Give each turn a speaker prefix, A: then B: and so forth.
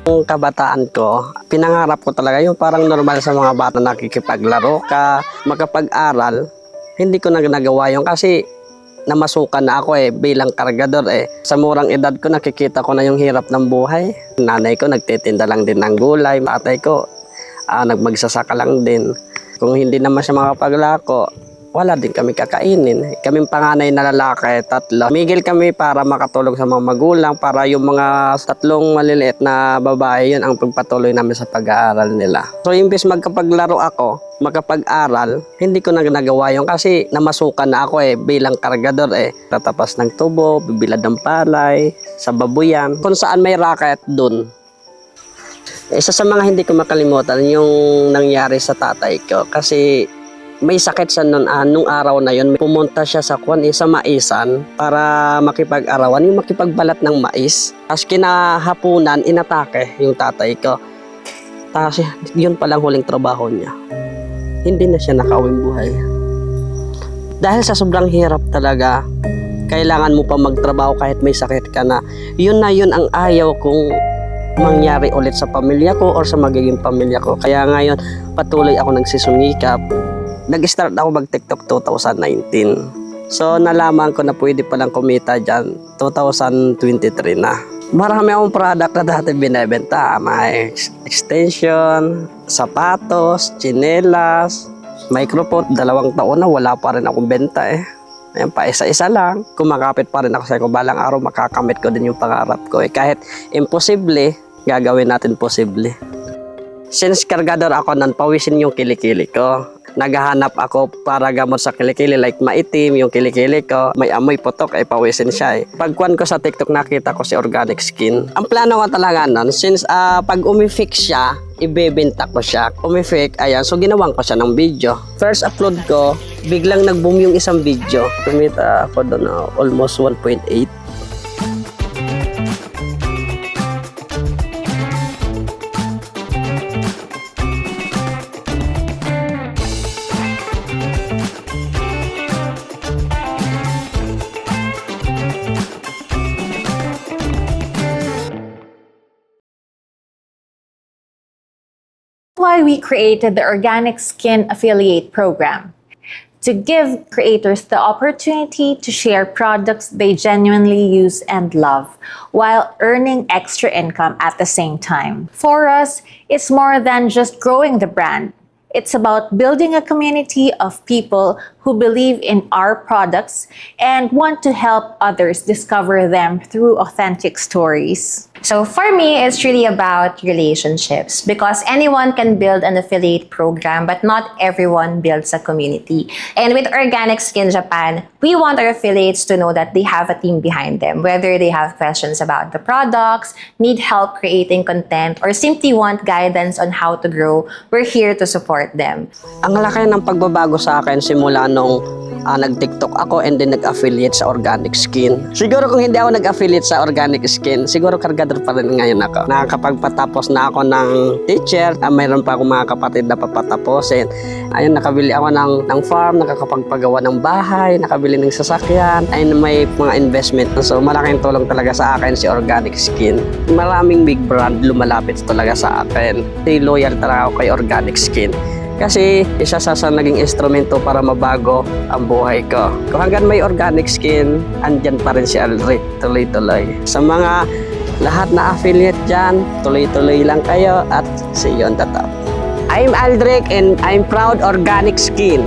A: Yung kabataan ko, pinangarap ko talaga yung parang normal sa mga bata nakikipaglaro ka, makapag-aral. Hindi ko na nagawa yun kasi namasukan na ako bilang kargador Sa murang edad ko nakikita ko na yung hirap ng buhay. Nanay ko nagtitinda lang din ng gulay, tatay ko nagmagsasaka lang din. Kung hindi naman siya makapaglako, wala din kami kakainin. Kaming panganay na lalaki, 3. Migil kami para makatulog sa mga magulang, para yung mga 3 maliliit na babae, yun ang pagpatuloy namin sa pag-aaral nila. So imbes magkapaglaro ako, makapag-aral, hindi ko na nagawa yun kasi namasukan na ako bilang kargador Tatapas ng tubo, bibilad ng palay, sa babuyan. Kung saan may racket, dun. Isa sa mga hindi ko makalimutan yung nangyari sa tatay ko kasi may sakit siya nung araw na yun. Pumunta siya sa sa maisan para makipag-arawan, yung makipagbalat ng mais. As kinahapunan, inatake yung tatay ko. Tapos yun palang huling trabaho niya. Hindi na siya nakawing buhay. Dahil sa sobrang hirap talaga, kailangan mo pa magtrabaho kahit may sakit ka na. Yun ang ayaw kong mangyari ulit sa pamilya ko or sa magiging pamilya ko. Kaya ngayon, patuloy ako nagsisimikap. Nag-start ako mag-TikTok 2019. So, nalaman ko na pwede palang kumita dyan 2023 na. Marami akong product na dati binibenta. May extension, sapatos, tsinelas, microphone. 2 taon na wala pa rin akong benta Ayan, pa isa-isa lang. Kumakapit pa rin ako sa balang araw makakamit ko din yung pangarap ko Kahit imposible, gagawin natin posible. Since kargador ako nun, pawisin yung kilikili ko. Naghahanap ako para gamot sa kilikili, like maitim yung kilikili ko, may amoy putok, pawisin siya Pagkuhan ko sa TikTok, nakita ko si Organic Skin. Ang plano ko talaga nun, since pag umifix siya, ibebenta ko siya. Umifix, ayan, so ginawan ko siya ng video. First upload ko, biglang nag-boom yung isang video. Kumita ako doon almost 1.8.
B: Why we created the Organic Skin Affiliate Program, to give creators the opportunity to share products they genuinely use and love while earning extra income at the same time. For us, it's more than just growing the brand. It's about building a community of people who believe in our products and want to help others discover them through authentic stories.
C: So for me, it's really about relationships because anyone can build an affiliate program, but not everyone builds a community. And with Organic Skin Japan, we want our affiliates to know that they have a team behind them, whether they have questions about the products, need help creating content, or simply want guidance on how to grow. We're here to support them.
A: Ang laki ng pagbabago sa akin simula nung nag-TikTok ako and then nag-affiliate sa Organic Skin. Siguro kung hindi ako nag-affiliate sa Organic Skin, siguro kargador pa rin ngayon ako. Nakakapagpatapos na ako ng teacher, mayroon pa akong mga kapatid na papataposin. Ayun, nakabili ako ng farm, nakakapagpagawa ng bahay, nakabili ng sasakyan, ayun, may mga investment. So malaking tulong talaga sa akin si Organic Skin. Maraming big brand lumalapit talaga sa akin. Loyal talaga ako kay Organic Skin. Kasi isa sa naging instrumento para mabago ang buhay ko. Kung hanggang may Organic Skin, andyan pa rin si Aldric, tuloy-tuloy. Sa mga lahat na affiliate dyan, tuloy-tuloy lang kayo at see you on the top. I'm Aldric and I'm proud Organic Skin.